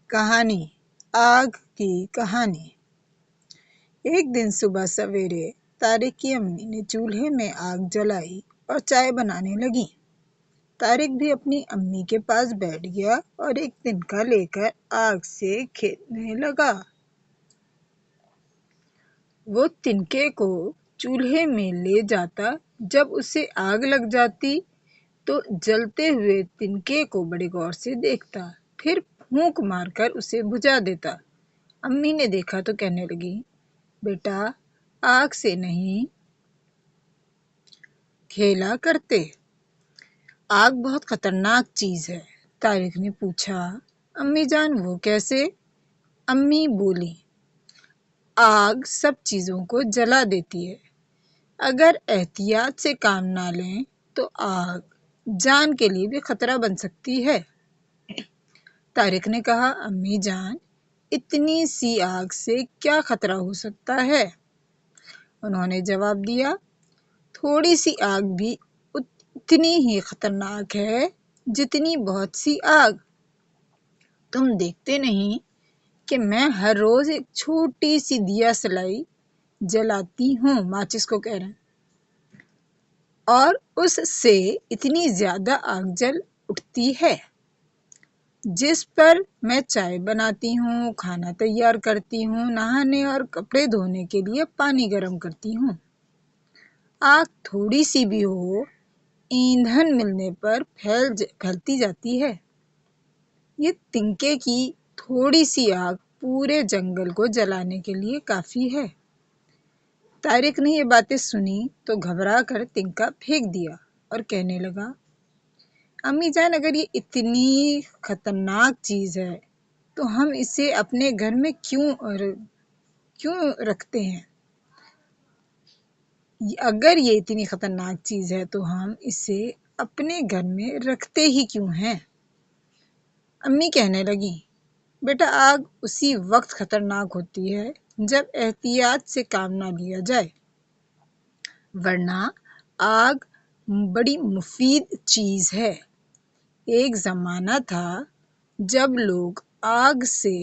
کہانی آگ کی کہانی۔ ایک دن صبح سویرے طارق کی امی نے چولہے میں آگ جلائی اور چائے بنانے لگی۔ طارق بھی اپنی امی کے پاس بیٹھ گیا اور ایک تنکا لے کر آگ سے کھیدنے لگا۔ وہ تنکے کو چولہے میں لے جاتا، جب اسے آگ لگ جاتی تو جلتے ہوئے تنکے کو بڑے غور سے دیکھتا، پھر پھونک مار کر اسے بجھا دیتا۔ امی نے دیکھا تو کہنے لگی، بیٹا آگ سے نہیں کھیلا کرتے، آگ بہت خطرناک چیز ہے۔ طارق نے پوچھا، امی جان وہ کیسے؟ امی بولی، آگ سب چیزوں کو جلا دیتی ہے، اگر احتیاط سے کام نہ لیں تو آگ جان کے لیے بھی خطرہ بن سکتی ہے۔ طارق نے کہا، امی جان اتنی سی آگ سے کیا خطرہ ہو سکتا ہے؟ انہوں نے جواب دیا، تھوڑی سی آگ بھی اتنی ہی خطرناک ہے جتنی بہت سی آگ۔ تم دیکھتے نہیں کہ میں ہر روز ایک چھوٹی سی دیا سلائی جلاتی ہوں، ماچس کو کہہ رہے ہیں، اور اس سے اتنی زیادہ آگ جل اٹھتی ہے، جس پر میں چائے بناتی ہوں، کھانا تیار کرتی ہوں، نہانے اور کپڑے دھونے کے لیے پانی گرم کرتی ہوں۔ آگ تھوڑی سی بھی ہو، ایندھن ملنے پر پھیلتی جاتی ہے۔ یہ تنکے کی تھوڑی سی آگ پورے جنگل کو جلانے کے لیے کافی ہے۔ طارق نے یہ باتیں سنی تو گھبرا کر تنکا پھینک دیا اور کہنے لگا، امی جان اگر یہ اتنی خطرناک چیز ہے تو ہم اسے اپنے گھر میں کیوں رکھتے ہیں؟ اگر یہ اتنی خطرناک چیز ہے تو ہم اسے اپنے گھر میں رکھتے ہی کیوں ہیں؟ امی کہنے لگی، بیٹا آگ اسی وقت خطرناک ہوتی ہے جب احتیاط سے کام نہ لیا جائے، ورنہ آگ بڑی مفید چیز ہے۔ ایک زمانہ تھا جب لوگ آگ سے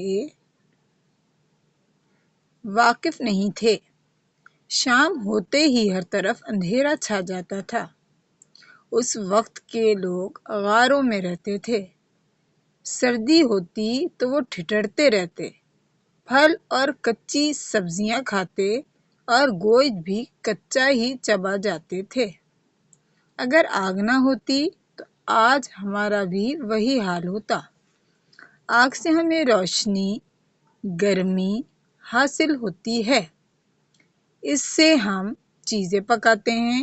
واقف نہیں تھے۔ شام ہوتے ہی ہر طرف اندھیرا چھا جاتا تھا۔ اس وقت کے لوگ غاروں میں رہتے تھے۔ سردی ہوتی تو وہ ٹھٹھرتے رہتے، پھل اور کچی سبزیاں کھاتے اور گوشت بھی کچا ہی چبا جاتے تھے۔ اگر آگ نہ ہوتی تو آج ہمارا بھی وہی حال ہوتا۔ آگ سے ہمیں روشنی، گرمی حاصل ہوتی ہے، اس سے ہم چیزیں پکاتے ہیں،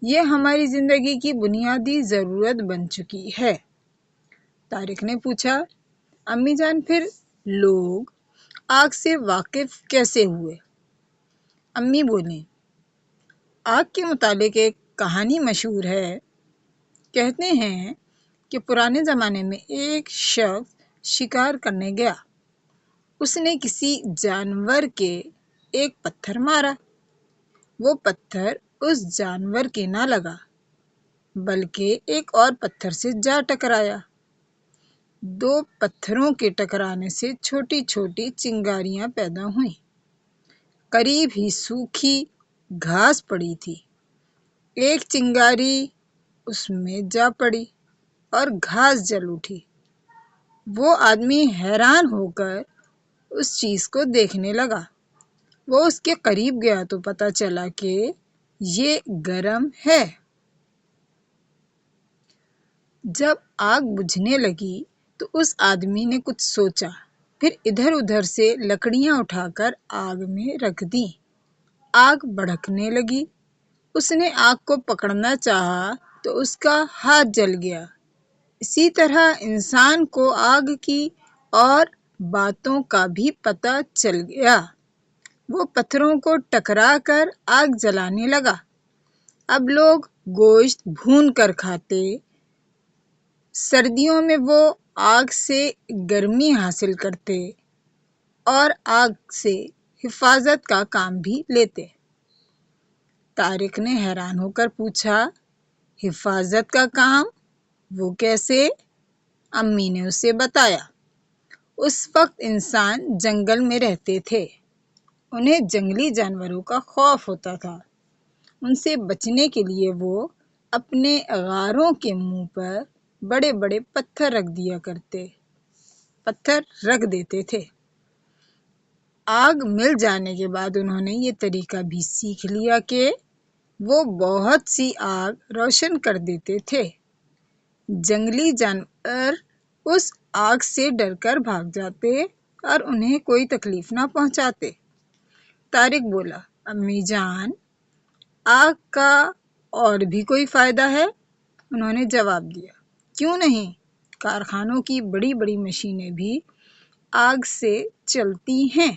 یہ ہماری زندگی کی بنیادی ضرورت بن چکی ہے۔ طارق نے پوچھا، امی جان پھر لوگ آگ سے واقف کیسے ہوئے؟ امی بولیں، آگ کے متعلق ایک کہانی مشہور ہے۔ کہتے ہیں کہ پرانے زمانے میں ایک شخص شکار کرنے گیا۔ اس نے کسی جانور کے ایک پتھر مارا۔ وہ پتھر اس جانور کے نہ لگا بلکہ ایک اور پتھر سے جا ٹکرایا۔ دو پتھروں کے ٹکرانے سے چھوٹی چھوٹی چنگاریاں پیدا ہوئیں۔ قریب ہی سوکھی گھاس پڑی تھی، ایک چنگاری اس میں جا پڑی اور گھاس جل اٹھی۔ وہ آدمی حیران ہو کر اس چیز کو دیکھنے لگا۔ وہ اس کے قریب گیا تو پتہ چلا کہ یہ گرم ہے۔ جب آگ بجھنے لگی تو اس آدمی نے کچھ سوچا، پھر ادھر ادھر سے لکڑیاں اٹھا کر آگ میں رکھ دیں۔ آگ بھڑکنے لگی۔ اس نے آگ کو پکڑنا چاہا تو اس کا ہاتھ جل گیا۔ اسی طرح انسان کو آگ کی اور باتوں کا بھی پتہ چل گیا۔ وہ پتھروں کو ٹکرا کر آگ جلانے لگا۔ اب لوگ گوشت بھون کر کھاتے، سردیوں میں وہ آگ سے گرمی حاصل کرتے اور آگ سے حفاظت کا کام بھی لیتے۔ طارق نے حیران ہو کر پوچھا، حفاظت کا کام؟ وہ کیسے؟ امی نے اسے بتایا، اس وقت انسان جنگل میں رہتے تھے۔ انہیں جنگلی جانوروں کا خوف ہوتا تھا۔ ان سے بچنے کے لیے وہ اپنے غاروں کے منہ پر بڑے بڑے پتھر رکھ دیتے تھے۔ آگ مل جانے کے بعد انہوں نے یہ طریقہ بھی سیکھ لیا کہ وہ بہت سی آگ روشن کر دیتے تھے۔ جنگلی جانور اس آگ سے ڈر کر بھاگ جاتے اور انہیں کوئی تکلیف نہ پہنچاتے۔ طارق بولا، امی جان، آگ کا اور بھی کوئی فائدہ ہے؟ انہوں نے جواب دیا، کیوں نہیں، کارخانوں کی بڑی بڑی مشینیں بھی آگ سے چلتی ہیں،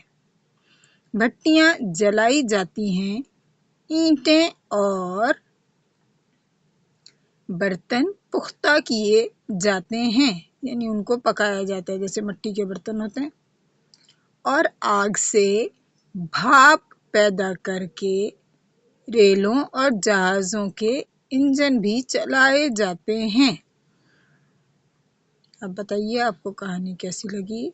بھٹیاں جلائی جاتی ہیں، اینٹیں اور برتن پختہ کیے جاتے ہیں، یعنی ان کو پکایا جاتا ہے جیسے مٹی کے برتن ہوتے ہیں، اور آگ سے بھاپ پیدا کر کے ریلوں اور جہازوں کے انجن بھی چلائے جاتے ہیں۔ اب بتائیے آپ کو کہانی کیسی لگی؟